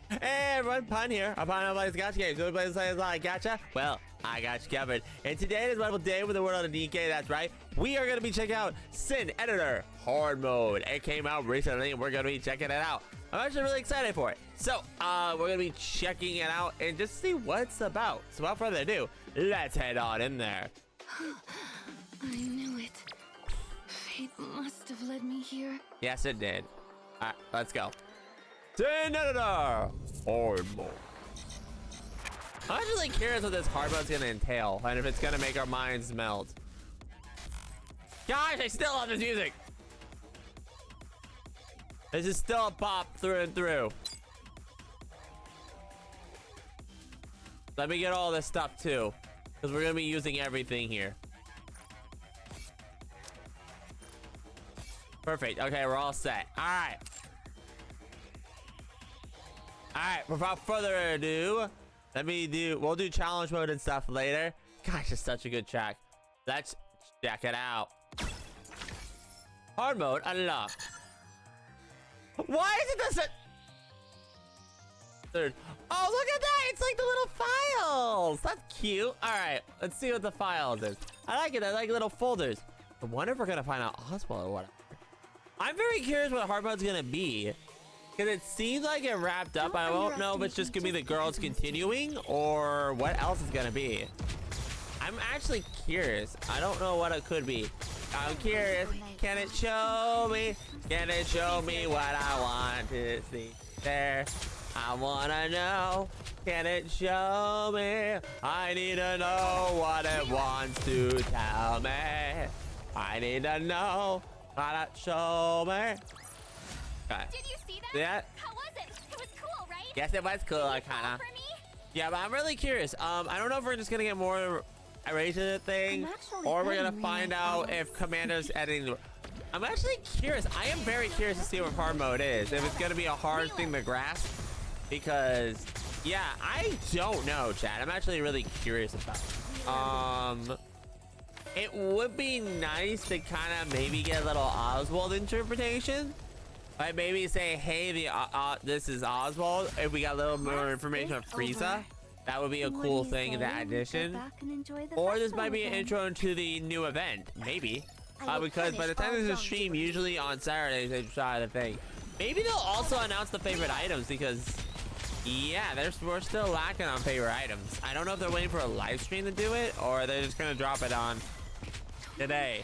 Hey everyone, Pun here. I'm Pun plays Gotcha Games. Who plays like Gotcha? Well, I got you covered. And today is a wonderful day with the world of NIKKE. That's right. We are going to be checking out Sin Editor Hard Mode. It came out recently and we're going to be checking it out. I'm actually really excited for it. So, we're going to be checking it out and just see what it's about. So without further ado, let's head on in there. I knew it. Fate must have led me here. Yes, it did. Alright, let's go. Sin Editor Hard Mode. I'm actually curious what this hard mode's gonna entail and if it's gonna make our minds melt. Gosh, I still love this music. This is still a pop through and through. Let me get all this stuff too, because we're gonna be using everything here. Perfect. Okay, we're all set. All right. All right. Without further ado, we'll do challenge mode and stuff later. Gosh, it's such a good track. Let's check it out. Hard mode unlocked. Why is it this? Third. Oh, look at that! It's like the little files. That's cute. All right, let's see what the files is. I like it. I like little folders. I wonder if we're gonna find out Oswald or whatever. I'm very curious what hard mode's gonna be, because it seems like it wrapped up. I won't know if it's just gonna be the girls continuing or what else is gonna be. I'm actually curious. I don't know what it could be. I'm curious. Can it show me? Can it show me what I want to see there? I wanna know. Can it show me? I need to know what it wants to tell me. I need to know. Gotta show me. Okay. Did you see that? Yeah. How was it? It was cool, right? Yes, it was cool. I kinda. For me? Yeah, but I'm really curious. I don't know if we're just gonna get more erasure thing, or we're gonna find out if Commando's editing. I'm actually curious. I am very curious to see what hard mode is. If it's gonna be a hard thing to grasp, because yeah, I don't know, Chad. I'm actually really curious about it. It would be nice to kind of maybe get a little Oswald interpretation. Like maybe say, hey, this is Oswald. If we got a little more information on Frieza, that would be a cool thing in that addition. Or this might be an intro into the new event, maybe. Because by the time there's a stream, usually on Saturdays, they try the thing. Maybe they'll also announce the favorite items because, yeah, we're still lacking on favorite items. I don't know if they're waiting for a live stream to do it or they're just gonna drop it on today.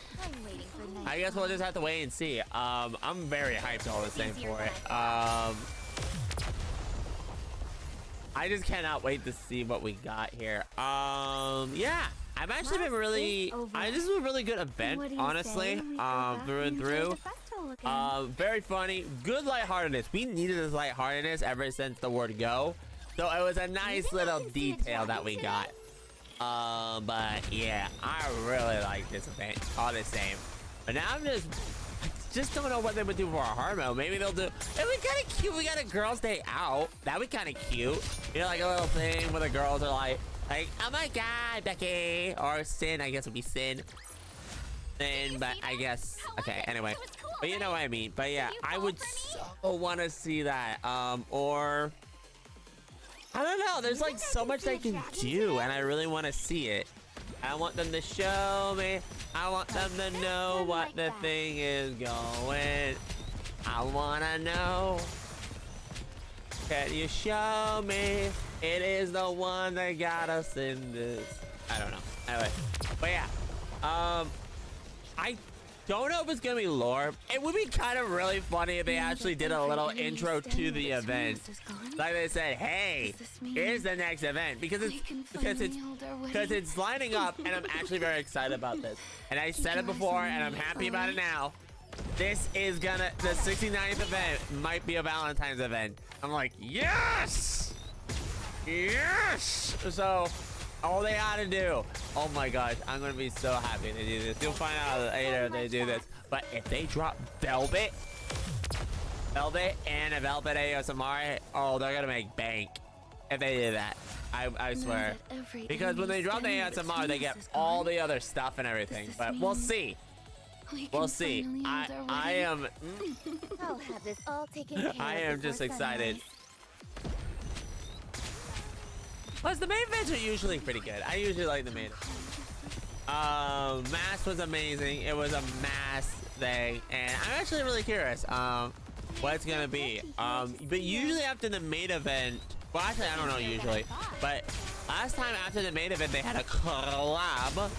I guess we'll just have to wait and see. I'm very hyped all the same for it. I just cannot wait to see what we got here. Yeah, I've actually been really. This is a really good event, honestly. Through and through. Very funny, good lightheartedness. We needed this lightheartedness ever since the word go. So it was a nice little detail that we got. But yeah, I really like this event all the same. But now I just don't know what they would do for our hard mode. Maybe they'll do. It would be kind of cute. We got a girls' day out. That would be kind of cute. You know, like a little thing where the girls are like, oh my God, Becky, or Sin. I guess would be Sin. Sin, but I guess okay. Anyway, but you know what I mean. But yeah, I would so want to see that. Or I don't know. There's like so much they can do, and I really want to see it. I want them to show me. I want them to know what the thing is going. I wanna know. Can you show me? It is the one that got us in this. I don't know. Anyway, but yeah. I don't know if it's gonna be lore. It would be kind of really funny if they actually did a little intro to the event. Like they said, hey, here's the next event, because it's lining up, and I'm actually very excited about this. And I said it before, and I'm happy about it now. This is the 69th event might be a Valentine's event. I'm like, yes! Yes! So, all they gotta do. Oh my gosh, I'm gonna be so happy they do this. You'll find out later if they do this. But if they drop Velvet and a Velvet ASMR, oh, they're gonna make bank if they do that. I swear. Because when they drop the ASMR, they get all the other stuff and everything. But we'll see. We'll see. I am. I'll have this all taken care of. I am just excited. Plus, the main events are usually pretty good. I usually like the main event. Mass was amazing. It was a mass thing, and I'm actually really curious what it's gonna be. But usually after the main event, well, actually I don't know usually, but last time after the main event they had a collab,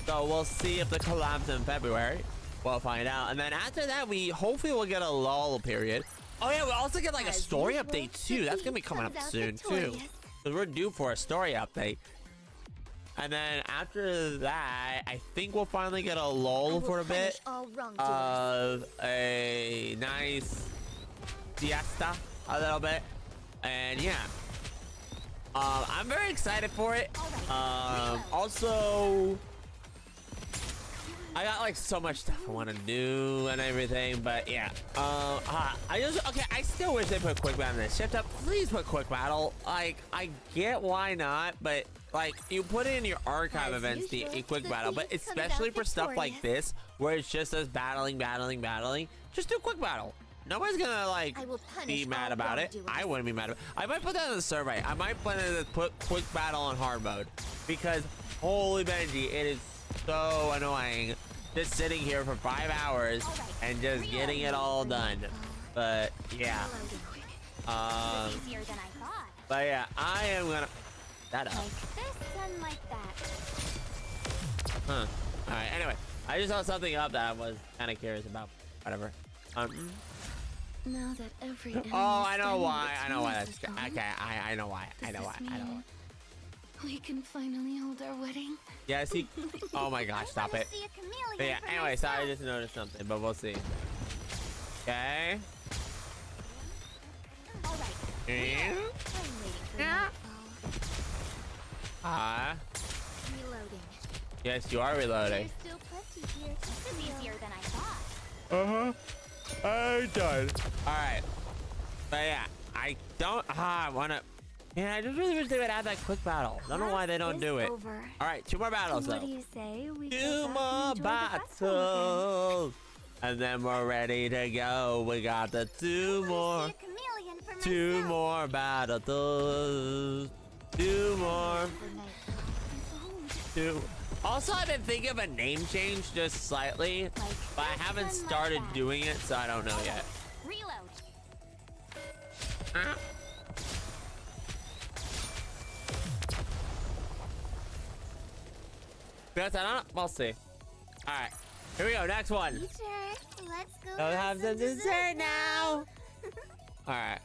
so we'll see if the collab's in February. We'll find out, and then after that we hopefully will get a lull period. Oh yeah, we'll also get like a story update too. That's gonna be coming up soon too, because we're due for a story update. And then after that, I think we'll finally get a lull for a bit of a nice siesta, a little bit. And yeah, I'm very excited for it. Also, I got like so much stuff I want to do and everything, but yeah. I still wish they put quick battle in this. Shift up, please put quick battle. Like, I get why not, but like, you put it in your archive events, the quick battle, but especially for stuff like this, where it's just us battling, just do quick battle. Nobody's gonna like be mad about it. I wouldn't be mad about it. I might put that in the survey. I might plan to put quick battle on hard mode, because holy Benji, it is so annoying just sitting here for 5 hours and just getting it all done. But yeah, but yeah, I am gonna that up. Huh. All right. Anyway, I just saw something up that I was kind of curious about. Whatever. Now that every Oh, I know why. I know why. That's okay. I know why. I know why. We can finally hold our wedding. Yeah, see. Oh my gosh, stop it. But yeah, anyway, so I just noticed something, but we'll see. Okay. Yeah. Reloading. Yes, you are reloading. There's still plenty here. This is easier than I thought. I'm done. All right. But yeah, I don't. I wanna. Man, I just really wish they would add that quick battle. I don't know why they don't do it. All right, 2 more battles though. What do you say? We 2 more battles, and then we're ready to go. We got the 2 more. 2 more battles. 2 more. 2. Also, I've been thinking of a name change just slightly, but I haven't started doing it, so I don't know yet. Reload. Yes, I don't know. We'll see. All right, here we go. Next one. Teacher, let's go I'll have some dessert now. All right.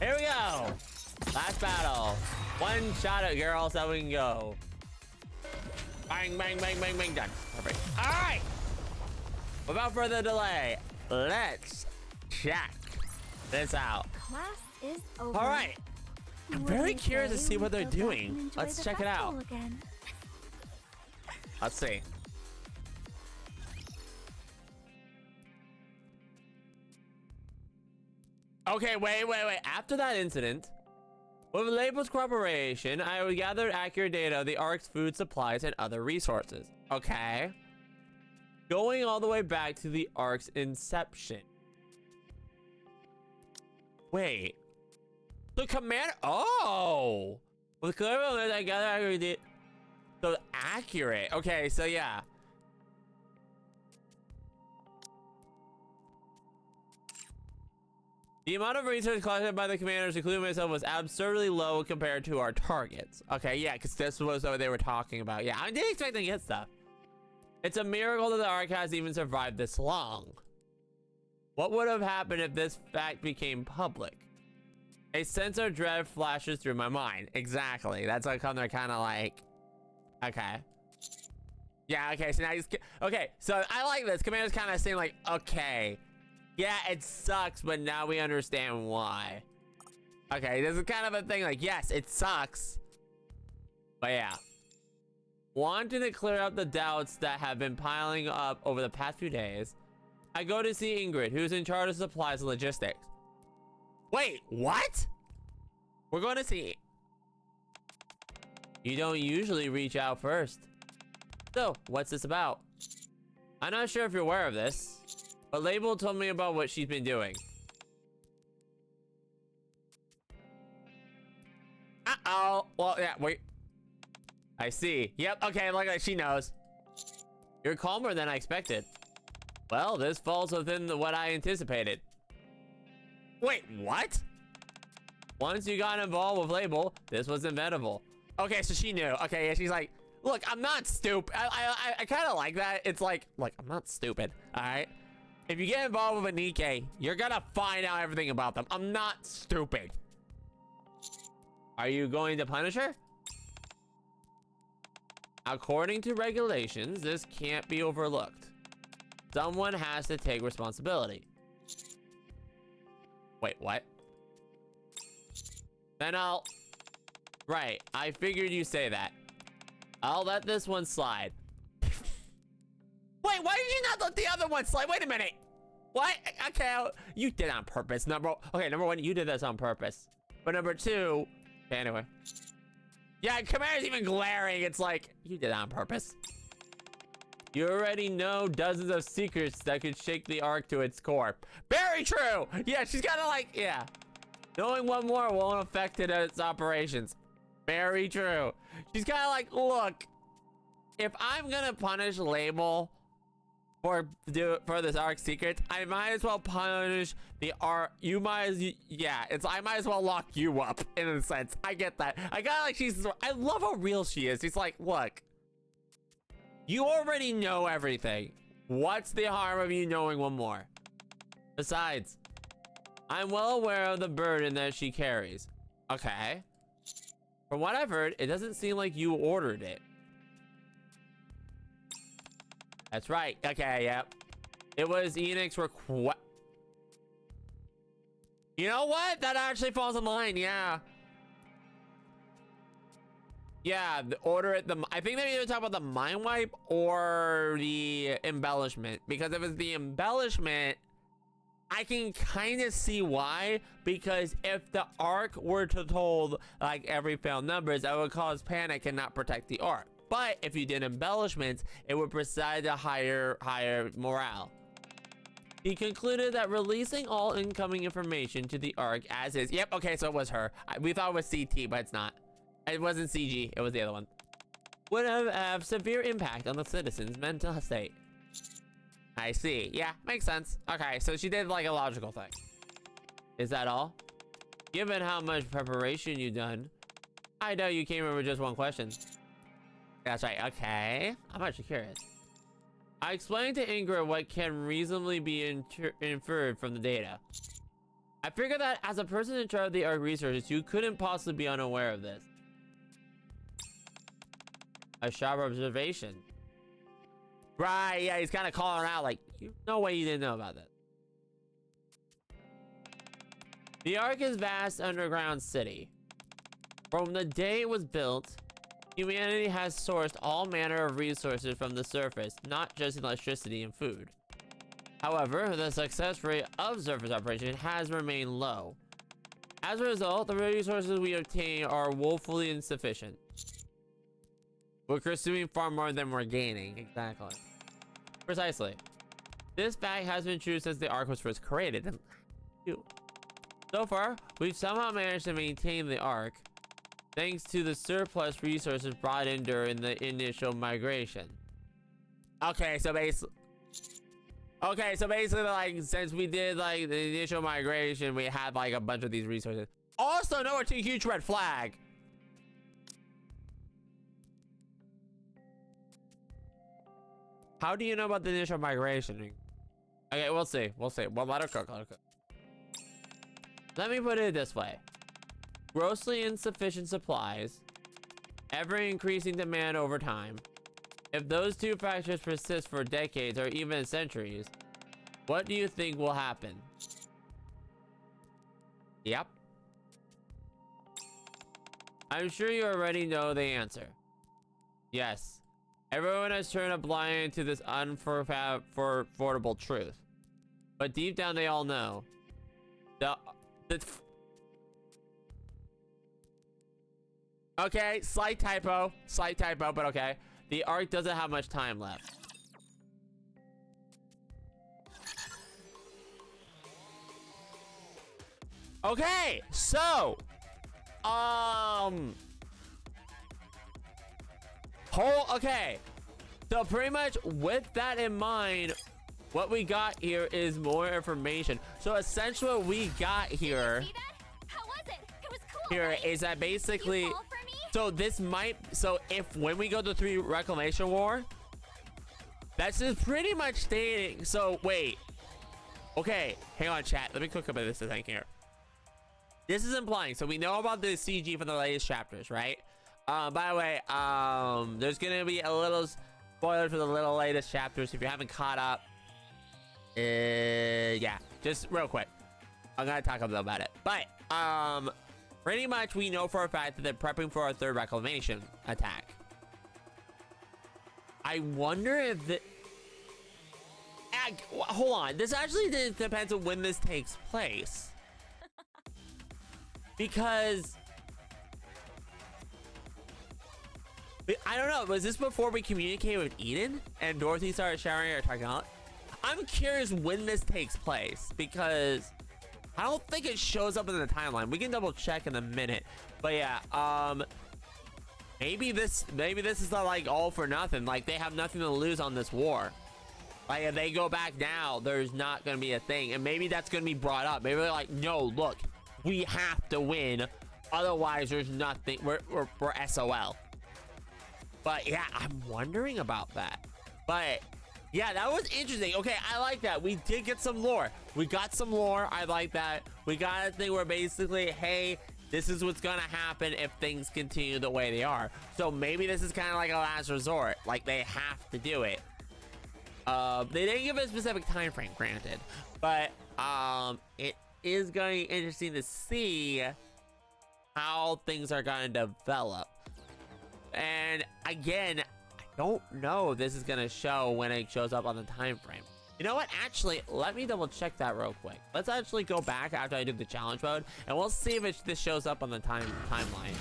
Here we go. Last battle. 1 shot at girl, so we can go. Bang, bang, bang, bang, bang, done. Perfect. All right. Without further delay, let's check this out. Class is over. All right. I'm very curious to see what they're doing. Let's check it out. Let's see. Okay, wait. After that incident, with Label's cooperation, I would gather accurate data of the Ark's food supplies and other resources. Okay. Going all the way back to the Ark's inception. Wait. The command. Oh. With clear I gather accurate data. So accurate. Okay, so yeah. The amount of research collected by the commanders, including myself, was absurdly low compared to our targets. Okay, yeah, because this was what they were talking about. Yeah, I didn't expect to get stuff. It's a miracle that the Ark has even survived this long. What would have happened if this fact became public? A sense of dread flashes through my mind. Exactly. That's like how they're kind of like, okay. Yeah, okay, so now he's, okay, so I like this. Commander's kind of saying like, okay. Yeah, it sucks, but now we understand why. Okay, this is kind of a thing like, yes, it sucks. But yeah. Wanting to clear up the doubts that have been piling up over the past few days, I go to see Ingrid, who's in charge of supplies and logistics. Wait, what? We're going to see. You don't usually reach out first. So, what's this about? I'm not sure if you're aware of this, but Label told me about what she's been doing. Oh, well, yeah, wait. I see. Yep, okay, look, she knows. You're calmer than I expected. Well, this falls within what I anticipated. Wait, what? Once you got involved with Label, this was inevitable. Okay, so she knew. Okay, yeah, she's like, look, I'm not stupid. I kind of like that. It's like, look, I'm not stupid, all right? If you get involved with a NIKKE, you're gonna find out everything about them. I'm not stupid. Are you going to punish her? According to regulations, this can't be overlooked. Someone has to take responsibility. Wait, what? Then I'll... Right, I figured you say that. I'll let this one slide. Wait, why did you not let the other one slide? Wait a minute. What? Okay, you did it on purpose. Number one, you did this on purpose. But number two, okay, anyway. Yeah, Chimera's even glaring. It's like, you did it on purpose. You already know dozens of secrets that could shake the Ark to its core. Very true. Yeah, she's kind of like, yeah. Knowing one more won't affect its operations. Very true. She's kind of like, look, if I'm gonna punish Label for this Ark secret, I might as well punish the Ark. You might as, yeah, I might as well lock you up in a sense. I get that. I got like I love how real she is. She's like, look, you already know everything. What's the harm of you knowing one more? Besides, I'm well aware of the burden that she carries. Okay. From what I've heard, it doesn't seem like you ordered it. That's right. Okay, yep. It was Enoch's request. You know what? That actually falls in line, yeah. Yeah, order it. I think they're either talking about the mind wipe or the embellishment. Because if it's the embellishment, I can kind of see why. Because if the Ark were to hold like every failed numbers, that would cause panic and not protect the Ark. But if you did embellishments, it would preside a higher morale. He concluded that releasing all incoming information to the Ark as is. Yep, okay, so it was her. We thought it was CT, but it's not. It wasn't CG, it was the other one. Would have severe impact on the citizens' mental state. I see. Yeah, makes sense. Okay, so she did like a logical thing. Is that all? Given how much preparation you've done, I doubt you came in with just one question. That's right, okay. I'm actually curious. I explained to Ingrid what can reasonably be inferred from the data. I figured that as a person in charge of the Ark researches, you couldn't possibly be unaware of this. A sharp observation. Right, yeah, he's kind of calling her out like, no way you didn't know about that. The Ark is a vast underground city. From the day it was built, humanity has sourced all manner of resources from the surface, not just electricity and food. However, the success rate of surface operation has remained low. As a result, the resources we obtain are woefully insufficient. We're consuming far more than we're gaining. Exactly. Precisely. This fact has been true since the Ark was first created. So far, we've somehow managed to maintain the Ark, thanks to the surplus resources brought in during the initial migration. Okay, so basically, like, since we did like the initial migration, we had like a bunch of these resources. Also, no, it's a huge red flag. How do you know about the initial migration? Okay, we'll see. We'll see. Well, let her cook. Let her cook. Let me put it this way. Grossly insufficient supplies, ever-increasing demand over time. If those two factors persist for decades or even centuries, what do you think will happen? Yep. I'm sure you already know the answer. Yes. Everyone has turned a blind eye to this unaffordable truth. But deep down they all know. Okay, slight typo, but okay. The Ark doesn't have much time left. Okay, so Okay. So pretty much with that in mind, what we got here is more information. So essentially what we got here See that? How was it? It was cool, here right? is that basically, You fall for me? so this might, so if when we go to 3 Reclamation War, that's just pretty much stating, so wait. Okay, hang on chat. Let me click up at this thing here. This is implying, so we know about the CG from the latest chapters, right? By the way, there's gonna be a little spoiler for the little latest chapters if you haven't caught up. Yeah, just real quick. I'm gonna talk a little about it. But, pretty much we know for a fact that they're prepping for a 3rd Reclamation attack. I wonder if the... hold on. This actually depends on when this takes place. Because... I don't know. Was this before we communicated with Eden and Dorothy started sharing her technology? I'm curious when this takes place because I don't think it shows up in the timeline. We can double check in a minute. But yeah, maybe this is not like all for nothing. Like they have nothing to lose on this war. Like if they go back now, there's not gonna be a thing. And maybe that's gonna be brought up. Maybe they're like, no, look, we have to win. Otherwise, there's nothing. We're SOL. But yeah, I'm wondering about that. But yeah, that was interesting. Okay, I like that. We did get some lore. We got some lore. I like that. We got a thing where basically, hey, this is what's gonna happen if things continue the way they are. So maybe this is kind of like a last resort. Like they have to do it. They didn't give a specific time frame, granted. But it is going to be interesting to see how things are gonna develop. And again, I don't know if this is gonna show when it shows up on the time frame. You know what? Actually, let me double check that real quick. Let's actually go back after I do the challenge mode, and we'll see if this shows up on the timeline.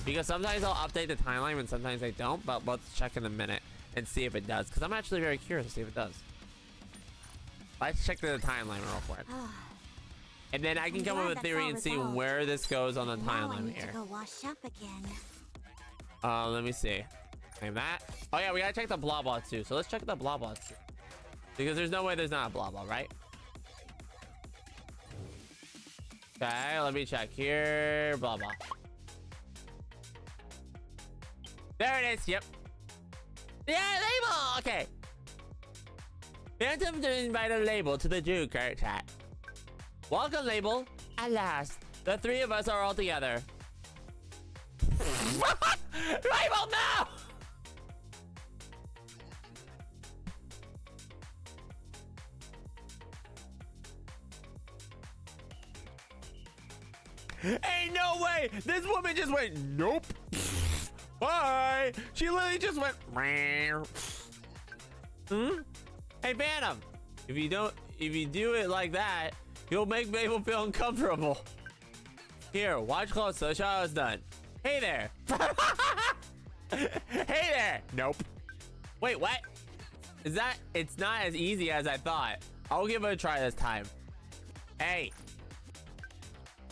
Because sometimes I'll update the timeline and sometimes I don't, but let's check in a minute and see if it does. Because I'm actually very curious to see if it does. Let's check the timeline real quick. And then I can come up with a theory and see where this goes on the timeline here. Go wash up again. Let me see. Name that. Oh yeah, we gotta check the Bla Bla too. So let's check the Bla Bla too. Because there's no way there's not a Bla Bla, right? Okay, let me check here. Blah blah. There it is. Yep. Yeah, label. Okay. Phantom to invite a label to the Joker chat. Welcome, label. At last, the 3 of us are all together. Label, no! Ain't no way! This woman just went, nope. Bye! She literally just went, Hey, Phantom, if you do it like that, you'll make Mabel feel uncomfortable. Here, watch close so the show is done. Hey there. Hey there. Nope. Wait, what? Is that? It's not as easy as I thought. I'll give it a try this time. Hey.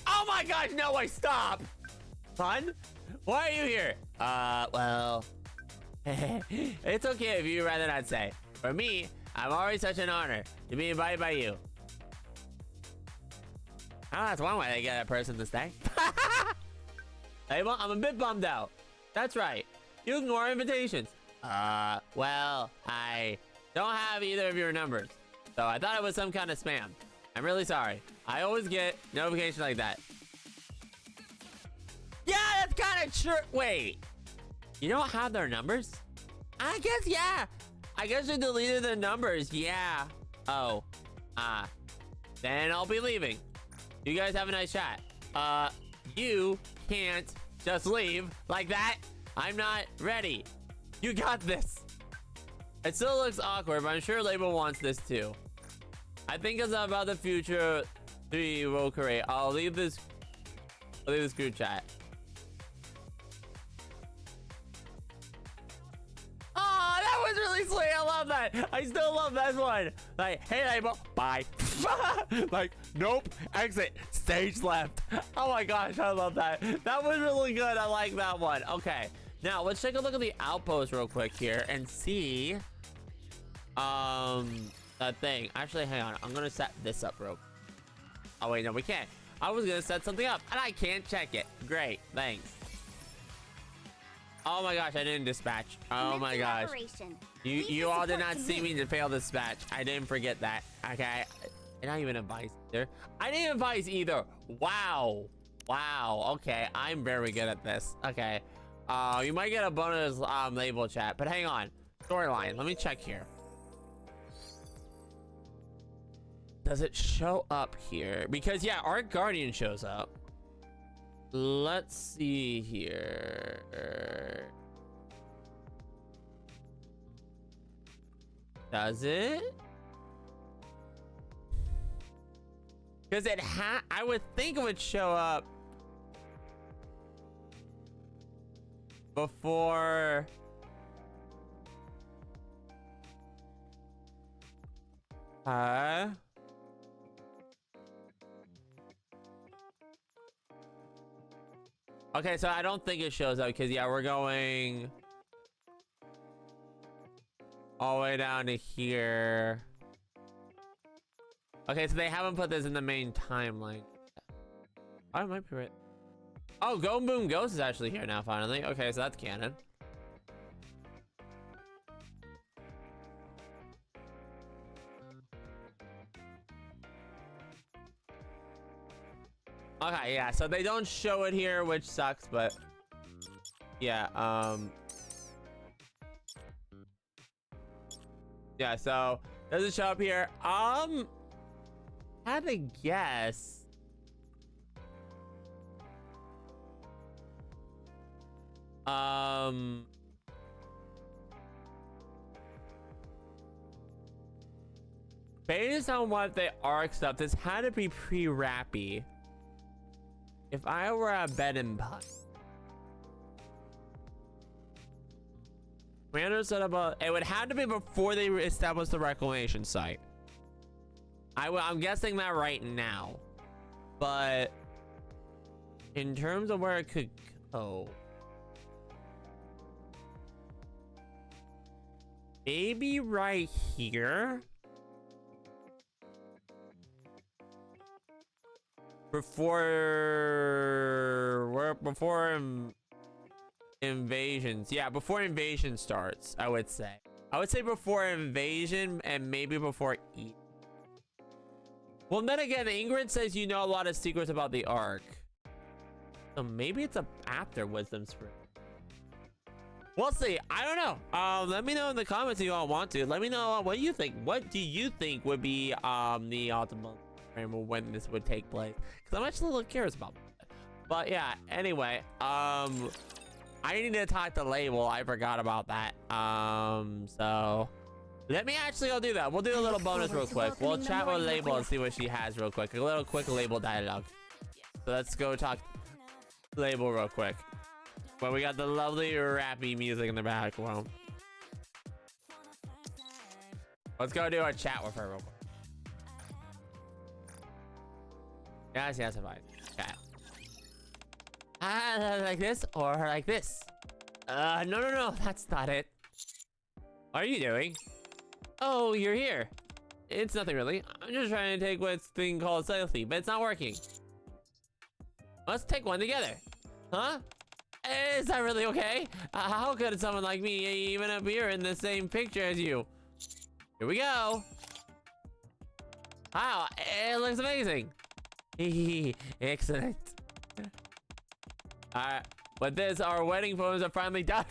Oh my gosh, no way, stop. Son, why are you here? Well, it's okay if you'd rather not say. For me, I'm always such an honor to be invited by you. Oh, that's one way to get a person to stay. Hey, well, I'm a bit bummed out. That's right. You ignore invitations. Well, I don't have either of your numbers. So I thought it was some kind of spam. I'm really sorry. I always get notifications like that. Yeah, that's kind of true. Wait. You don't have their numbers? I guess, yeah. I guess you deleted the numbers. Yeah. Oh. Then I'll be leaving. You guys have a nice chat. You can't just leave like that. I'm not ready. You got this. It still looks awkward, but I'm sure Label wants this too. I think it's about the future 3 will create. I'll leave this group chat. Oh, that was really sweet. I love that. I still love this one. Like, hey, Label, bye. Like, nope, exit. stage left. Oh my gosh, I love that. That was really good. I like that one. Okay, now let's take a look at the outpost real quick here and see that thing. Actually, hang on. I'm gonna set this up real. Oh wait, no, we can't. I was gonna set something up and I can't check it. Great, thanks. Oh my gosh, I didn't dispatch. Oh my gosh. You all did not see me to fail dispatch. I didn't forget that. Okay. And not even advice either. I didn't advise either. Wow. Wow. Okay. I'm very good at this. Okay. You might get a bonus label chat, but hang on. Storyline. Let me check here. Does it show up here? Because yeah, our Guardian shows up. Let's see here. Does it? Because I would think it would show up before. Okay, so I don't think it shows up because yeah, we're going all the way down to here. Okay, so they haven't put this in the main timeline. I might be right. Oh, Go Boom Ghost is actually here now, finally. Okay, so that's canon. Okay, yeah, so they don't show it here, which sucks, but yeah, yeah, so does it show up here? I had to guess. Based on what they arc stuff, this had to be pre-rappy. If I were a bet and putt. Commander set up it would have to be before they established the reclamation site. I'm guessing that right now. But in terms of where it could go, maybe right here. Before invasions. Yeah, before invasion starts, I would say. I would say before invasion and maybe before eat. Well, then again, Ingrid says you know a lot of secrets about the Ark. So maybe it's after Wisdom Spring. We'll see. I don't know. Let me know in the comments if you all want to. Let me know what you think. What do you think would be the optimal when this would take place? Because I'm actually a little curious about that. But yeah, anyway, I need to talk to Label. I forgot about that. So let me actually go do that. We'll do a little bonus real quick. We'll chat with Label and see what she has real quick. A little quick Label dialogue. So let's go talk Label real quick. But we got the lovely rappy music in the background. Let's go do a chat with her real quick. Yes, fine. Okay. Like this or like this? No, that's not it. What are you doing? Oh, you're here. It's nothing really. I'm just trying to take what's being called selfie, but it's not working. Let's take one together. Huh? Is that really okay? How could someone like me even appear in the same picture as you? Here we go. Wow, it looks amazing. Excellent. Alright, with this, our wedding photos are finally done.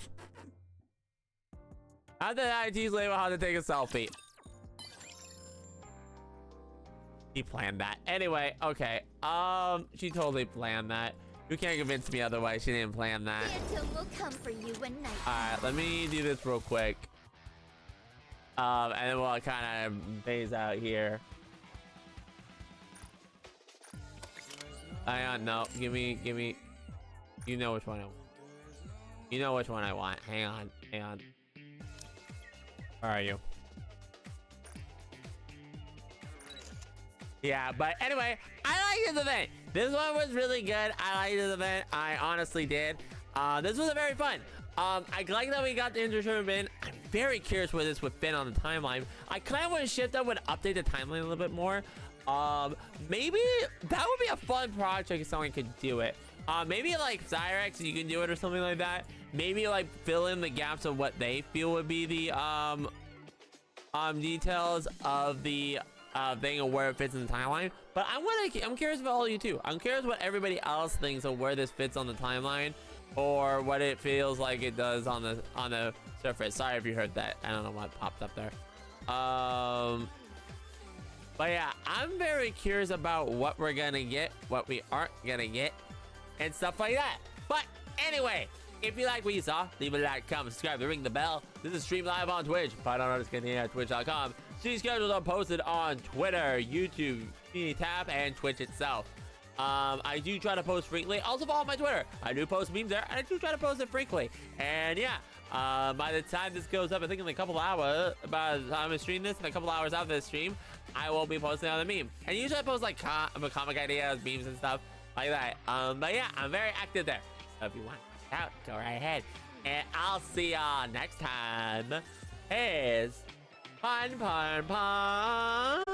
After that, I teach Label how to take a selfie. She planned that. Anyway, okay. She totally planned that. You can't convince me otherwise. She didn't plan that. Will come for you when night. Alright, let me do this real quick. And then we'll kind of phase out here. Hang on, no. Give me. You know which one I want. You know which one I want. Hang on. Where are you? Yeah, but anyway, I like this event. This one was really good. I liked this event. I honestly did. This was very fun. I like that we got the intro bin. I'm very curious where this would fit on the timeline. I kind of want to shift that would update the timeline a little bit more. Maybe that would be a fun project if someone could do it. Maybe like Zyrex, you can do it or something like that. Maybe like fill in the gaps of what they feel would be the details of the thing of where it fits in the timeline. But I'm curious about all of you too. I'm curious what everybody else thinks of where this fits on the timeline, or what it feels like it does on the surface. Sorry if you heard that. I don't know what popped up there. But yeah, I'm very curious about what we're gonna get, what we aren't gonna get, and stuff like that. But anyway, if you like what you saw, leave a like, comment, subscribe, and ring the bell. This is stream live on Twitch. Find out it's getting at twitch.com. These schedules are posted on Twitter, YouTube, Community Tab, and Twitch itself. I do try to post frequently. Also follow my Twitter. I do post memes there, and I do try to post it frequently. And yeah, by the time this goes up, I think in a couple hours, by the time I stream this, in a couple hours after this stream, I will be posting on the meme. And usually I post like comic ideas, memes, and stuff like that. But yeah, I'm very active there. So if you want to check it out, go right ahead. And I'll see y'all next time. Here's Pun Pun Pun.